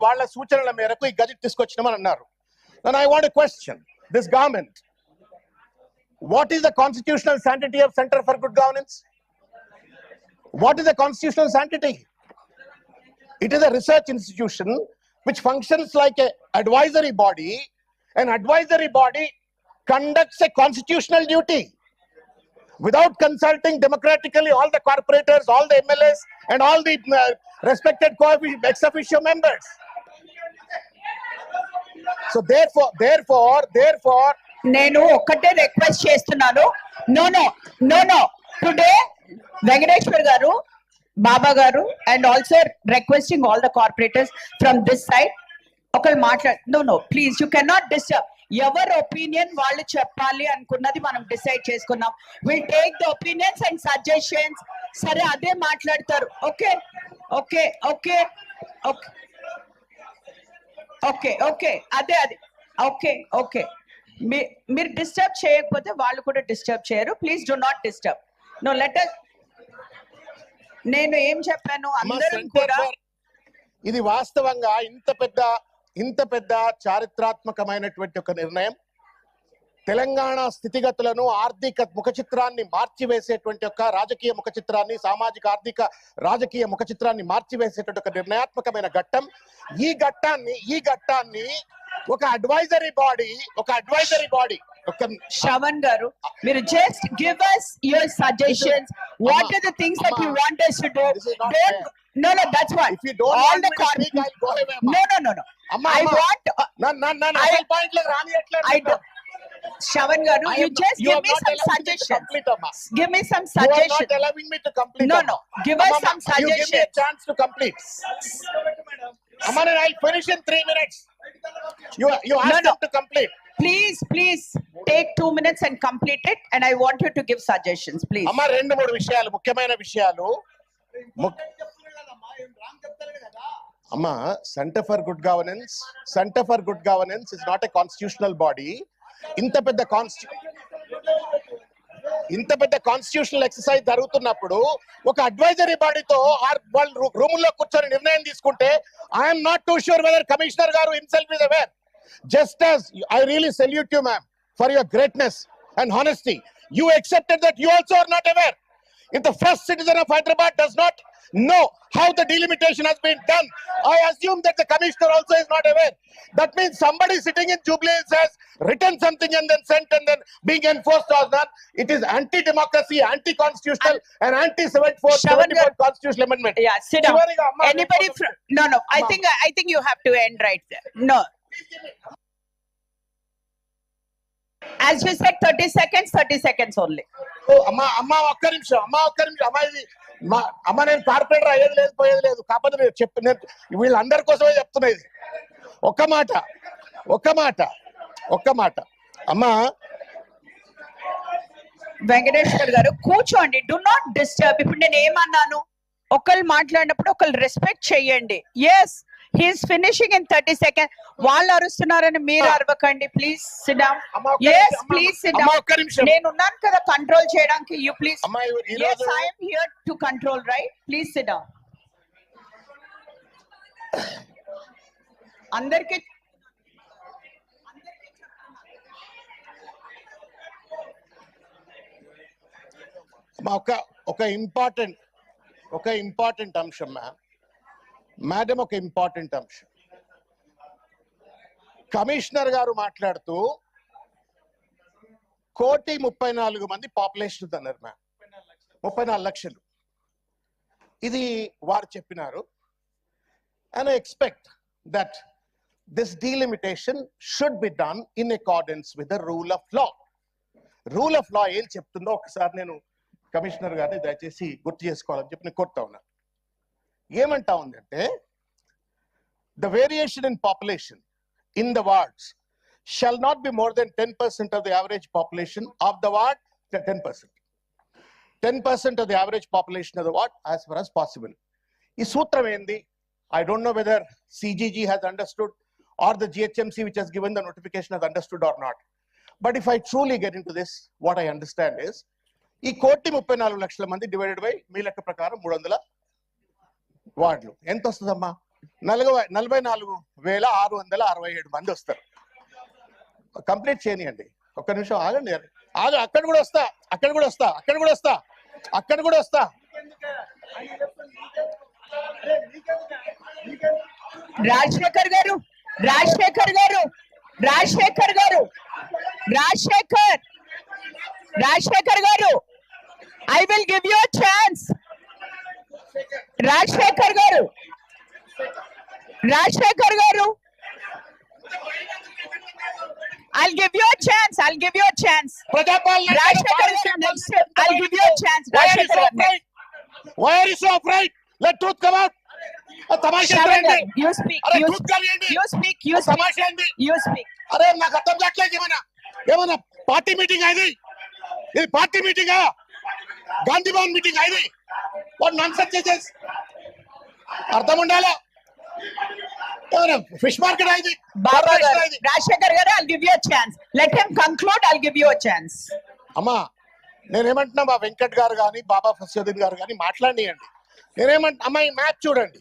వాళ్ళ సూచనల మేరకు ఈ గజెట్ తీసుకొచ్చినామని అన్నారు. And I want to question this government. What is the constitutional sanctity of Center for Good Governance? What is the constitutional sanctity? It is a research institution which functions like an advisory body. An advisory body conducts a constitutional duty without consulting democratically all the corporators, all the MLAs, and all the respected ex officio members. So therefore, నేను ఒక్కటే request చేస్తున్నాను. No today Venkateshwar garu, Baba garu, and also requesting all the corporators from this side ఒకళ్ళు no please, you cannot disturb. ఎవరి opinion వాళ్ళు చెప్పాలి అనుకున్నది మనం decide చేసుకున్నాం. Will take the opinions and suggestions. సరే, అదే మాట్లాడతారు. Okay okay okay okay okay okay అదే ఓకే ఓకే. మీరు డిస్టర్బ్ చేయకపోతే వాళ్ళు కూడా డిస్టర్బ్ చేయరు. Please do not disturb. No letter. నేను ఏం చెప్పాను, అందరం కూడా ఇది వాస్తవంగా ఇంత పెద్ద చారిత్రాత్మకమైనటువంటి ఒక నిర్ణయం తెలంగాణ స్థితిగతులను, ఆర్థిక ముఖ చిత్రాన్ని మార్చివేసేటువంటి ఒక రాజకీయ ముఖ చిత్రాన్ని, సామాజిక ఆర్థిక రాజకీయ ముఖ చిత్రాన్ని మార్చివేసేటువంటి ఒక నిర్ణయాత్మకమైన ఘట్టం. ఈ ఘట్టాన్ని ఒక అడ్వైజరీ బాడీ శ్రవణ్ గారు, మీరు just give us your suggestions. What are the things that you want us to do? No, that's why. If you don't all want the me to speak, I'll go away. No. I want. I point like Rani I Shravan garu, you just give me some suggestions. Give me some suggestions. You are not allowing me to complete. No. Give us some suggestions. You give me a chance to complete. Amma, I'll finish in 3 minutes. You asked them to complete. Please take 2 minutes and complete it, and I want you to give suggestions, please. Amma, 2-3 విషయాలు, ముఖ్యమైన విషయాలు. Amma, Center for Good Governance is not a constitutional body. ఇంత పెద్ద constitutional exercise జరుగుతున్నప్పుడు ఒక advisory బాడీతో వాళ్ళు రూముల్లో కూర్చొని నిర్ణయం తీసుకుంటే I'm not too sure whether commissioner garu himself is aware. Just as I really salute you, ma'am, for your greatness and honesty. You accepted that you also are not aware. If the first citizen of Hyderabad does not know how the delimitation has been done, I assume that the commissioner also is not aware. That means somebody sitting in Jubilee Hills has written something and then sent and then being enforced or not. It is anti-democracy, anti-constitutional, and anti-74 constitutional amendment. Yeah, sit down. Anybody from... No. I think you have to end right there. No. As you said, 30 seconds only. అమ్మా ఒక్క నిమిషం. అమ్మ నేను corporator అయ్యేది లేదు, పోయేది లేదు. కాకపోతే నేను వీళ్ళందరి కోసమే చెప్తున్నా. ఇది ఒక్క మాట అమ్మా. వెంకటేశ్వర్ గారు కూర్చోండి. Do not disturb. ఇప్పుడు నేను ఏమన్నాను, ఒకళ్ళు మాట్లాడినప్పుడు ఒకళ్ళు రెస్పెక్ట్ చెయ్యండి. Yes, he's finishing in 30 seconds. వాళ్ళు అరుస్తున్నారని మీరు అరవకండి. Please sit down. yes, please sit down. నేను ఉన్నాను కదా కంట్రోల్ చేయడానికి. You please. yes, I am here to control, right? Please sit down. అందరికి ఒక ఇంపార్టెంట్ అంశం మేడం, ఒక ఇంపార్టెంట్ అంశం. కమిషనర్ గారు మాట్లాడుతూ 1,34,00,000 పాపులేషన్ అన్నారు మ్యామ్. 34 లక్షలు ఇది వారు చెప్పినారు. And I expect that this delimitation should be done in accordance with the rule of law. Rule of law ఏం చెప్తుందో ఒకసారి నేను కమిషనర్ గారిని దయచేసి గుర్తు చేసుకోవాలని చెప్పి నేను కోరుతా ఉన్నా. ఏమంటా ఉందంటే, the variation in population in the wards shall not be more than 10% of the average population of the ward. 10% of the average population of the ward as far as possible. Ee sutram endi? I don't know whether CGG has understood or the GHMC which has given the notification has understood or not. But if I truly get into this, what I understand is ee 1,34,00,000 mandi divided by మీ లెక్క ప్రకారం 300 వార్డులు ఎంత వస్తుందమ్మా? 44,667 మంది వస్తారు. Complete చేయనియండి, ఒక్క నిమిషం ఆగండి. అక్కడ కూడా వస్తా. రాజశేఖర్ గారు, I will give you a chance. Rajshekar garu, I'll give you a chance. Prajapalana Rajshekar garu, next step, I'll give you a chance. Rajshekar garu, next. Why are you so afraid? Let truth come out. తమాషా Shravan ఏంటి? garu, you speak. అరే truth కానియండి. తమాషా ఏంటి? అరే నాకు అర్థం కావట్లేదు. ఏమన్నా పార్టీ మీటింగ్ ఇది పార్టీ మీటింగా? గాంధీ భవన్ మీటింగ్ ఇది? వాట్ నాన్సెన్స్ చేసేస్ అర్థం ఉండాలా? ఏమన్నా ఫిష్ మార్కెట్ ఇది? Baba garu, Rajshekar garu, I'll give you a chance. Let him conclude, I'll give you a chance. అమ్మా నేనేమంటున్నా, మా వెంకట్ గారు కానీ బాబా ఫసదుద్దీన్ గారు కానీ మాట్లాడియండి. నేనేమంటున్నా, అమ్మా ఈ మ్యాప్ చూడండి.